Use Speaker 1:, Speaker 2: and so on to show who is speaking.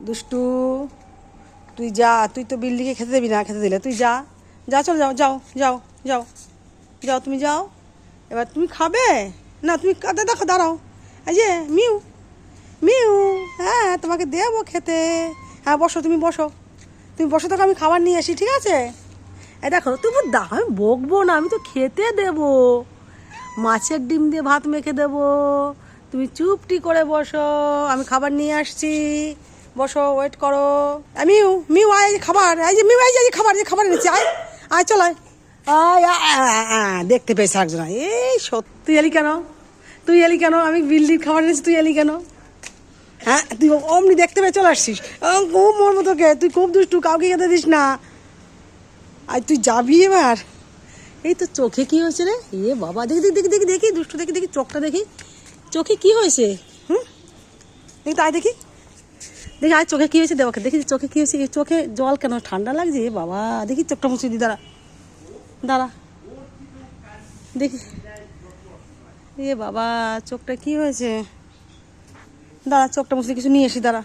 Speaker 1: দুষ্টু, তুই যা, তুই তো বিল্ডিংয়ে খেতে দেবি না, খেতে দিলে তুই যা, যা চল, যাও যাও যাও যাও যাও, তুমি যাও। এবার তুমি খাবে না, তুমি দেখো দাঁড়াও, এই যে মিউ মিউ, হ্যাঁ তোমাকে দেবো খেতে। হ্যাঁ বসো, তুমি বসো, তুমি বসো, তোকে আমি খাবার নিয়ে আসি, ঠিক আছে? এই দেখো তুমি দাও, আমি বকবো না, আমি তো খেতে দেবো, মাছের ডিম দিয়ে ভাত মেখে দেবো, তুমি চুপটি করে বসো, আমি খাবার নিয়ে আসছি, বসো, ওয়েট করো। মিউ মিউ আয়, এই যে খাবার, এই যে মিউ, এই যে খাবার, যে খাবার এনেছি, আয় আয় চল আয় আয় দেখতে পেয়েছে একজন, এই সত্যি তুই এলি কেন, তুই এলি কেন, আমি বিল্ডির খাবার এনেছি, তুই এলি কেন? হ্যাঁ তুই অমনি দেখতে পেয়ে চলে আসছিস, খুব মরবো তোকে, তুই খুব দুষ্টু, কাউকে খেতে দিস না, আর তুই যাবি এবার। এই তো চোখে কি হয়েছে রে, এ বাবা, দেখি দেখি দেখি দেখি দেখি দুষ্টু, দেখি দেখি চোখটা দেখি, চোখে কি হয়েছে, দেখি তো আয় দেখি, দেখি আয় চোখে কি হয়েছে, দেখ দেখি চোখে কি হয়েছে, চোখে জল কেন, ঠান্ডা লাগছে, এ বাবা, দেখি চোখটা মুছে দি, দাঁড়া দাঁড়া দেখি, এ বাবা চোখটা কি হয়েছে, দাঁড়া চোখটা মুছে কিছু নিয়ে এসি, দাঁড়া।